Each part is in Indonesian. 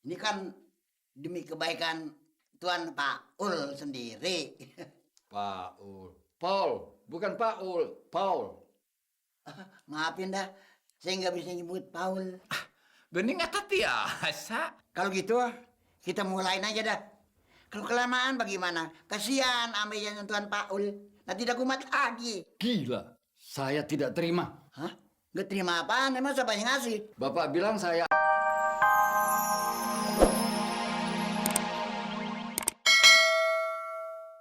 Ini kan demi kebaikan Tuan Pak Ul sendiri. Paul. Paul, bukan Paul, Paul. Maafin dah, saya nggak bisa nyebut Paul. Gening eta tiasa. Kalau gitu, kita mulain aja dah. Kalau kelamaan bagaimana? Kasihan ambilnya Tuan Pak Ul. Nanti tidak kumat lagi. Gila, saya tidak terima. Hah? Nggak terima apaan? Emang siapa yang ngasih? Bapak bilang saya...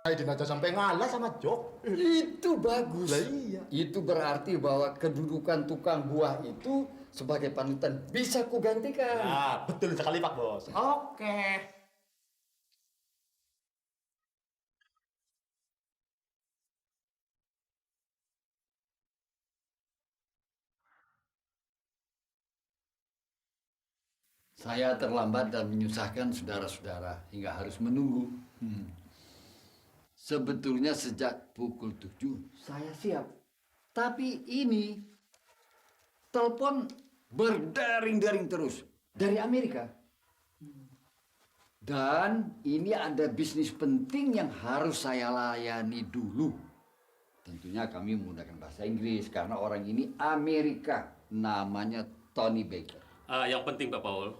Aiden aja sampai ngalah sama Jok. Itu bagus. Lah iya. Itu berarti bahwa kedudukan tukang buah itu sebagai panutan bisa kugantikan. Nah, betul sekali Pak Bos. Oke. Saya terlambat dan menyusahkan saudara-saudara hingga harus menunggu. Sebetulnya sejak pukul 7 saya siap. Tapi ini telepon berdering-dering terus dari Amerika. Dan ini ada bisnis penting yang harus saya layani dulu. Tentunya kami menggunakan bahasa Inggris karena orang ini Amerika. Namanya Tony Baker. Yang penting Pak Paul,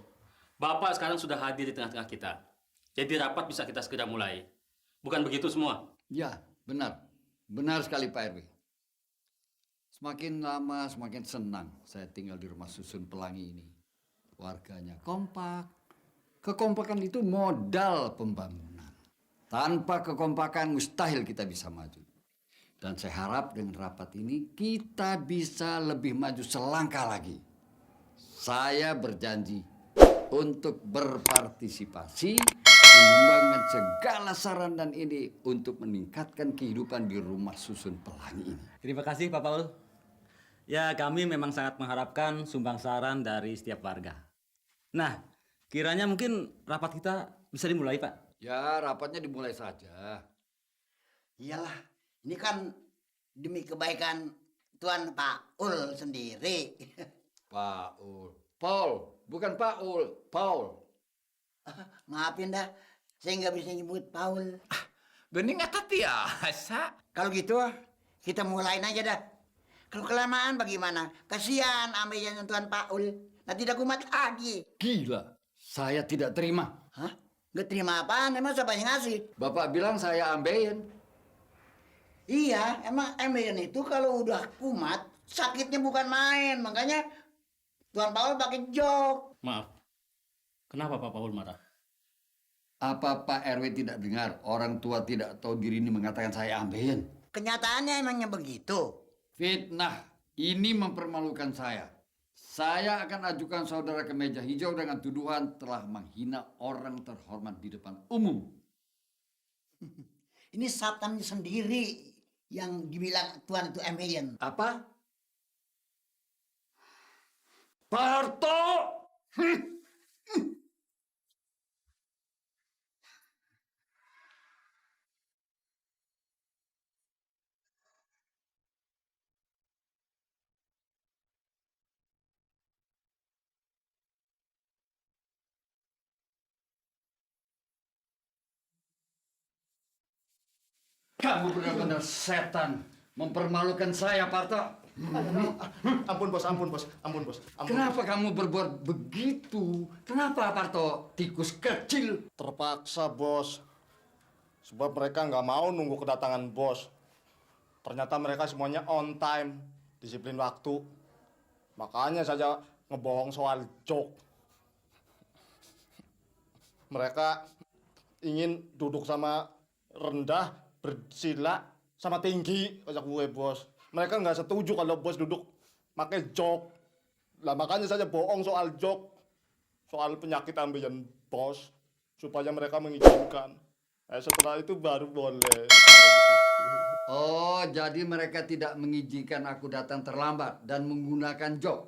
Bapak sekarang sudah hadir di tengah-tengah kita. Jadi rapat bisa kita segera mulai. Bukan begitu semua? Ya, benar. Benar sekali Pak RW. Semakin lama semakin senang saya tinggal di rumah susun Pelangi ini. Warganya kompak. Kekompakan itu modal pembangunan. Tanpa kekompakan mustahil kita bisa maju. Dan saya harap dengan rapat ini kita bisa lebih maju selangkah lagi. Saya berjanji untuk berpartisipasi menyumbangkan segala saran dan ide untuk meningkatkan kehidupan di rumah susun Pelangi ini. Terima kasih Pak Paul. Ya, kami memang sangat mengharapkan sumbang saran dari setiap warga. Nah, kiranya mungkin rapat kita bisa dimulai, Pak. Ya, rapatnya dimulai saja. Iyalah, ini kan demi kebaikan Tuan Pak Ul sendiri. Paul. Paul, bukan Paul, Paul. Maafin dah, saya nggak bisa nyebut Paul. Gening eta tiasa. Kalau gitu, kita mulain aja dah. Kalau kelamaan bagaimana? Kasihan ambilnya Tuan Pak Ul. Nanti tidak kumat lagi. Gila, saya tidak terima. Hah? Nggak terima apaan? Emang siapa yang ngasih? Bapak bilang saya ambeien. Iya, emang ambeien itu kalau udah kumat, sakitnya bukan main. Makanya Tuan Paul pakai jok. Maaf, kenapa Pak Paul marah? Apa Pak RW tidak dengar orang tua tidak tahu diri ini mengatakan saya ambeien? Kenyataannya emangnya begitu. Fitnah, ini mempermalukan saya. Saya akan ajukan saudara ke meja hijau dengan tuduhan telah menghina orang terhormat di depan umum. Ini Satan sendiri yang dibilang Tuan itu ambeien. Apa? Pak Harto! Kamu benar-benar setan. Mempermalukan saya, Parto. Ampun bos, ampun bos, ampun bos. Ampun. Kenapa kamu berbuat begitu? Kenapa, Parto? Tikus kecil. Terpaksa bos. Sebab mereka nggak mau nunggu kedatangan bos. Ternyata mereka semuanya on time, disiplin waktu. Makanya saja ngebohong soal Jok. Mereka ingin duduk sama rendah, bersila, sama tinggi kayak gue bos. Mereka nggak setuju kalau bos duduk pakai jok. Lah makanya saja bohong soal jok, soal penyakit ambeien bos, supaya mereka mengizinkan. Setelah itu baru boleh. Oh, jadi mereka tidak mengizinkan aku datang terlambat dan menggunakan jok.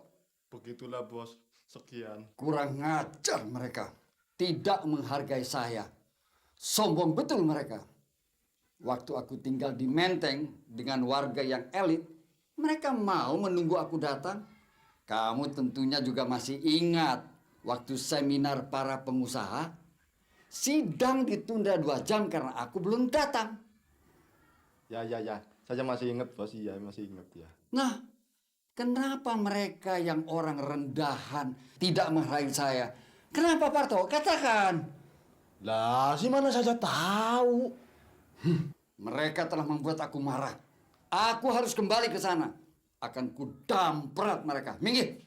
Begitulah bos. Sekian. Kurang ngajar mereka. Tidak menghargai saya. Sombong betul mereka. Waktu aku tinggal di Menteng dengan warga yang elit, mereka mau menunggu aku datang. Kamu tentunya juga masih ingat waktu seminar para pengusaha, sidang ditunda 2 jam karena aku belum datang. Ya, ya, ya. Saya masih ingat, bos. Iya, masih ingat ya. Nah, kenapa mereka yang orang rendahan tidak menghargai saya? Kenapa Parto? Katakan. Lah, si mana saja tahu. Mereka telah membuat aku marah. Aku harus kembali ke sana. Akan kudamprat mereka. Minggir.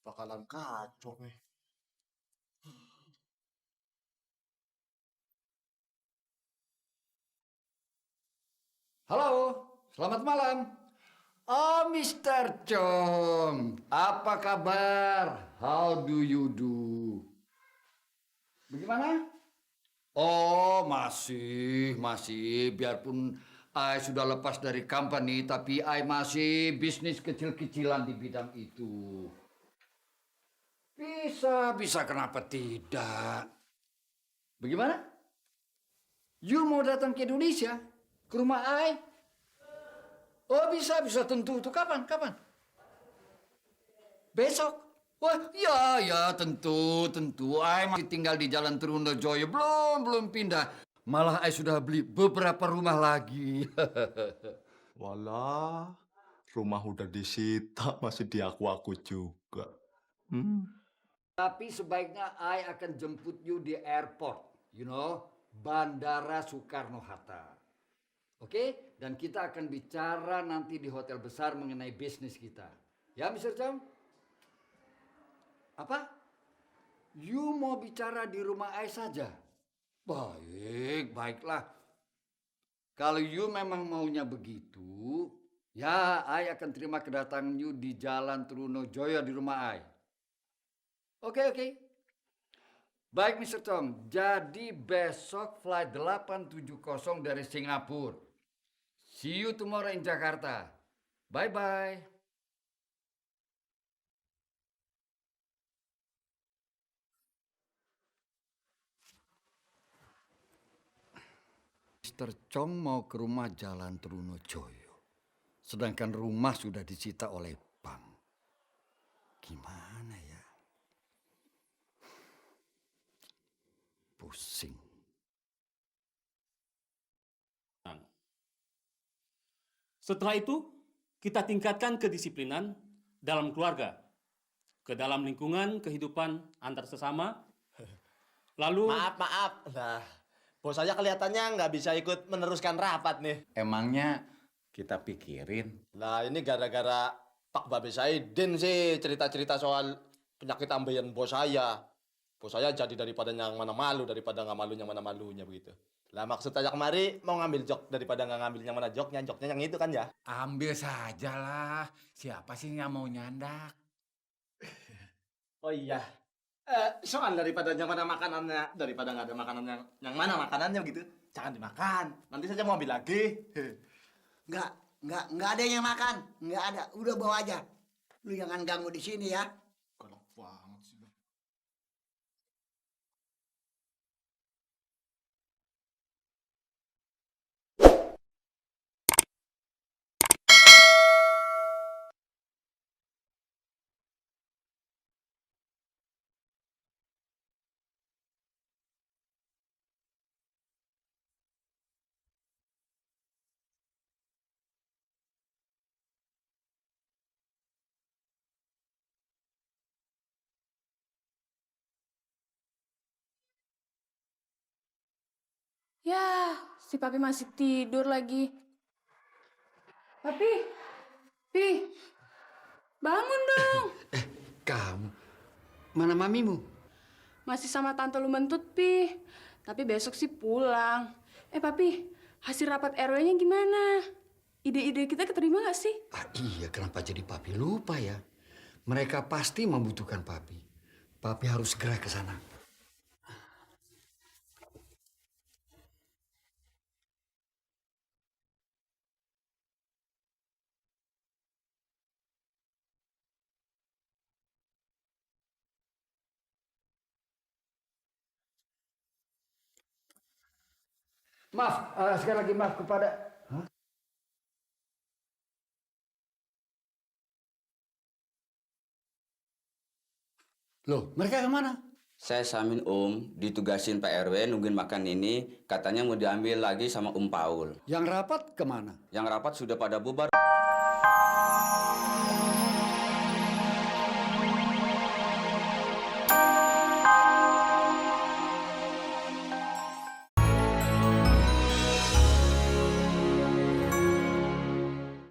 Bakalan kacau nih. Halo, selamat malam. Oh, Mr. Chong. Apa kabar? How do you do? Bagaimana? Oh, masih. Biarpun I sudah lepas dari company, tapi I masih bisnis kecil-kecilan di bidang itu. Bisa, kenapa tidak? Bagaimana? You mau datang ke Indonesia? Ke rumah I? Oh, bisa, tentu. Itu kapan? Besok? Wah, ya, tentu. I masih tinggal di Jalan Trunojoyo, belum pindah. Malah I sudah beli beberapa rumah lagi. Walah, rumah udah disita, masih diaku-aku juga. Tapi sebaiknya I akan jemput you di airport, Bandara Soekarno-Hatta. Oke? Dan kita akan bicara nanti di hotel besar mengenai bisnis kita. Ya, Mr. Chong? Apa? You mau bicara di rumah I saja? Baiklah. Kalau you memang maunya begitu, ya I akan terima kedatangan you di Jalan Trunojoyo di rumah I. Oke. Baik, Mr. Chong. Jadi besok flight 870 dari Singapura. See you tomorrow in Jakarta. Bye-bye. Mr. Chong mau ke rumah Jalan Trunojoyo. Sedangkan rumah sudah disita oleh bank. Gimana ya? Pusing. Setelah itu, kita tingkatkan kedisiplinan dalam keluarga, ke dalam lingkungan kehidupan antar sesama, lalu... Maaf. Nah, bos saya kelihatannya nggak bisa ikut meneruskan rapat nih. Emangnya kita pikirin? Nah, ini gara-gara Pak Babe Saidin sih cerita-cerita soal penyakit ambeien bos saya. Bos saya jadi daripada yang mana malu, daripada nggak malu yang mana malunya begitu. Lah maksud saya kemari mau ngambil jok daripada nggak ngambil yang mana joknya yang itu kan ya? Ambil sajalah. Siapa sih yang mau nyandak? Oh iya. Soal daripada yang mana makanannya, daripada nggak ada makanan yang mana makanannya begitu, jangan dimakan. Nanti saja mau ambil lagi. Nggak ada yang makan. Nggak ada. Udah bawa aja. Lu jangan ganggu di sini ya. Galak banget sih. Ya, si Papi masih tidur lagi. Pi, bangun dong. Kamu, mana mamimu? Masih sama Tante Lumentut, Pi. Tapi besok sih pulang. Papi, hasil rapat RW-nya gimana? Ide-ide kita keterima gak sih? Iya, kenapa jadi papi lupa ya? Mereka pasti membutuhkan papi. Papi harus segera ke sana. Maaf, sekali lagi maaf kepada Loh, mereka kemana? Saya Samin ditugasin Pak RW nungguin makan ini, katanya mau diambil lagi sama Paul. Yang rapat kemana? Yang rapat sudah pada bubar.